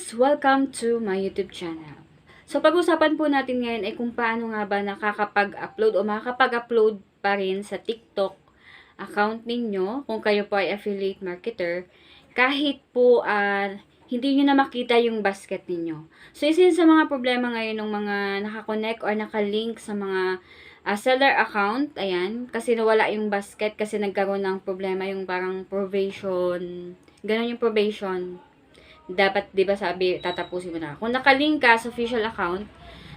guys! Welcome to my YouTube channel. So pag-usapan po natin ngayon ay kung paano nga ba nakakapag-upload o makakapag-upload pa rin sa TikTok account ninyo kung kayo po ay affiliate marketer kahit po hindi nyo na makita yung basket ninyo. So isa yun sa mga problema ngayon ng mga nakakonect or nakalink sa mga seller account, ayan, kasi nawala yung basket kasi nagkaroon ng problema yung parang probation, ganun yung probation. Dapat, di ba sabi, tatapusin mo na. Kung nakalink ka sa official account,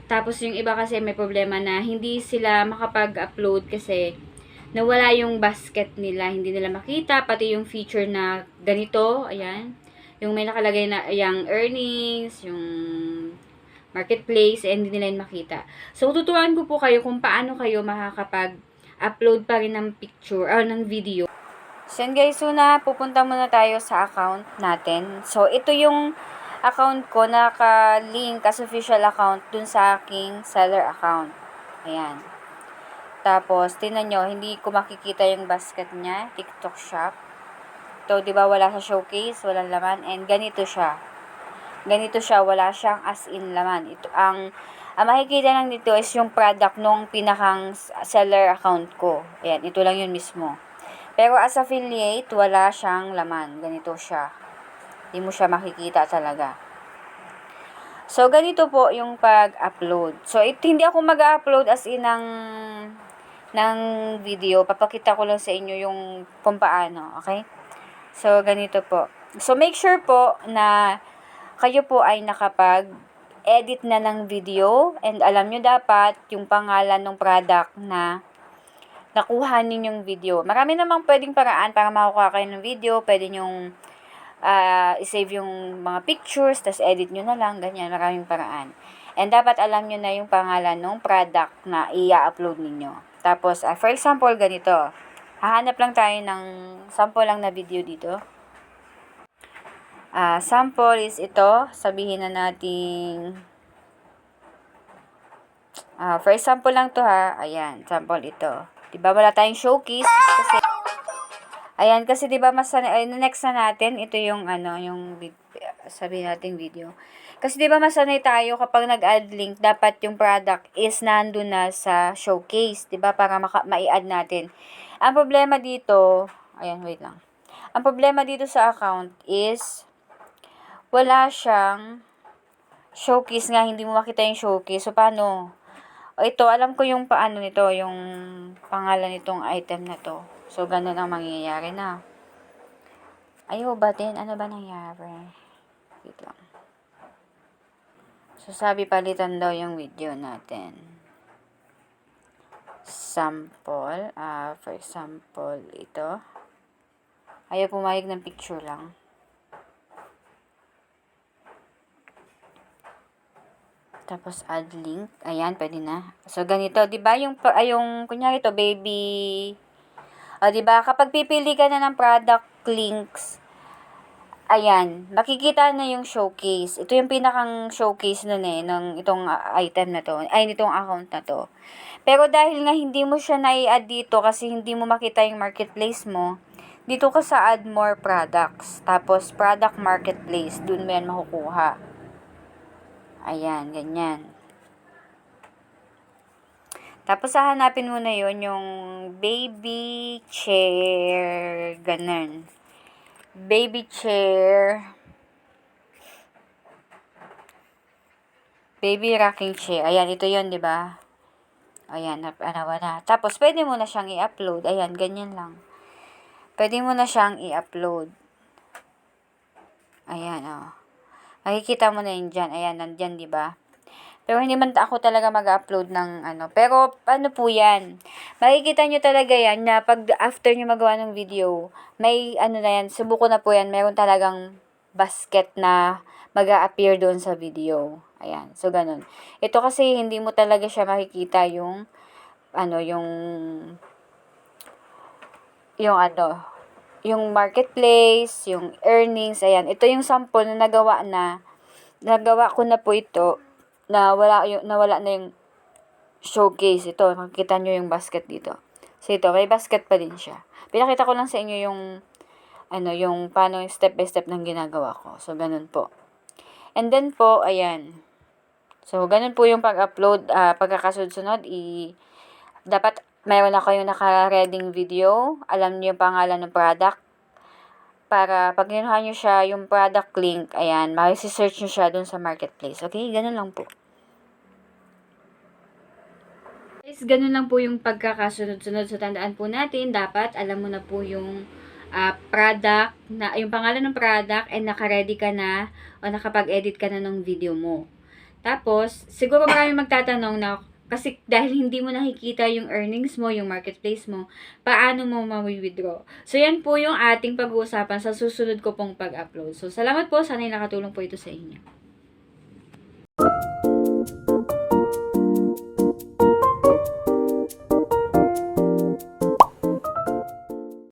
tapos yung iba kasi may problema na hindi sila makapag-upload kasi nawala yung basket nila, hindi nila makita, pati yung feature na ganito, ayan, yung may nakalagay na yung earnings, yung marketplace, hindi nila yun makita. So, tuturuan ko po kayo kung paano kayo makakapag-upload pa rin ng picture, or ng video. So, yan guys, pupunta muna tayo sa account natin. So, ito yung account ko, naka-link as official account dun sa aking seller account. Ayan. Tapos, tingnan nyo, hindi ko makikita yung basket niya, TikTok shop. Ito, di ba, wala sa showcase, walang laman, and ganito siya. Ganito siya, wala siyang as in laman. Ito, ang makikita lang dito is yung product nung pinakang seller account ko. Ayan, ito lang yun mismo. Pero as affiliate, wala siyang laman. Ganito siya. Hindi mo siya makikita talaga. So, ganito po yung pag-upload. So, hindi ako mag-upload as in ng video. Papakita ko lang sa inyo yung kung paano. Okay? So, ganito po. So, make sure po na kayo po ay nakapag-edit na ng video. And alam nyo dapat yung pangalan ng product na nakuha ninyong video. Marami namang pwedeng paraan para makuha kayo ng video. Pwede nyong i-save yung mga pictures, tas edit nyo na lang, ganyan. Maraming paraan. And dapat alam nyo na yung pangalan ng product na i-upload ninyo. Tapos, for example, ganito. Hahanap lang tayo ng sample lang na video dito. Sample is ito. Sabihin na natin, for example lang to ha. Ayan, sample ito. Diba, wala tayong showcase kasi ayan, kasi diba next na natin ito yung sabihin natin video. Kasi diba masanay tayo kapag nag-add link, dapat yung product is nandun na sa showcase, diba, para mai-add natin. Ang problema dito, ayan, wait lang. Ang problema dito sa account is wala siyang showcase nga, hindi mo makita yung showcase. So paano? Ito, alam ko yung paano nito, yung pangalan nitong item na to. So, ganun ang mangyayari na. Ayaw ba din? Ano ba nangyari? Wait lang. So, sabi palitan daw yung video natin. Sample. For example, ito. Ayaw pumayag ng picture lang. Tapos, add link. Ayan, pwede na. So, ganito. Diba yung kunyari ito, baby. Diba, kapag pipili ka na ng product links, ayan, makikita na yung showcase. Ito yung pinakang showcase nun ng itong item na to. Ay, nitong account na to. Pero dahil nga hindi mo siya nai-add dito kasi hindi mo makita yung marketplace mo, dito ka sa add more products. Tapos, product marketplace. Dun mo yan makukuha. Ayan, ganyan. Tapos, hahanapin mo na yun, yung baby chair, ganun. Baby chair, baby rocking chair. Ayan, ito yun, di ba? Ayan, na. Tapos, pwede mo na siyang i-upload. Ayan, ganyan lang. Pwede mo na siyang i-upload. Ayan, makikita mo na yun dyan. Ayan, nandyan, di ba? Pero hindi man ako talaga mag-upload ng Pero, ano po yan? Makikita nyo talaga yan na pag after nyo magawa ng video, may na yan, subuko na po yan, meron talagang basket na mag-a-appear doon sa video. Ayan, so ganun. Ito kasi hindi mo talaga siya makikita yung yung marketplace, yung earnings, ayan. Ito yung sample na nagawa ko na po ito, nawala na yung showcase. Ito, makikita nyo yung basket dito. So, ito, may basket pa din siya. Pinakita ko lang sa inyo yung paano yung step by step ng ginagawa ko. So, ganun po. And then po, ayan. So, ganun po yung pag-upload, pagkakasunod-sunod. Dapat mayroon na kayong naka-reading video. Alam niyo yung pangalan ng product. Para pag kinuha nyo siya, yung product link, ayan, search nyo siya dun sa marketplace. Okay? Ganun lang po. Guys, ganun lang po yung pagkakasunod-sunod. So, tandaan po natin, dapat alam mo na po yung product, yung pangalan ng product, and naka-ready ka na o nakapag-edit ka na ng video mo. Tapos, siguro maraming magtatanong na, kasi dahil hindi mo nakikita yung earnings mo, yung marketplace mo, paano mo ma-withdraw? So, yan po yung ating pag-uusapan sa susunod ko pong pag-upload. So, salamat po. Sana nakatulong po ito sa inyo.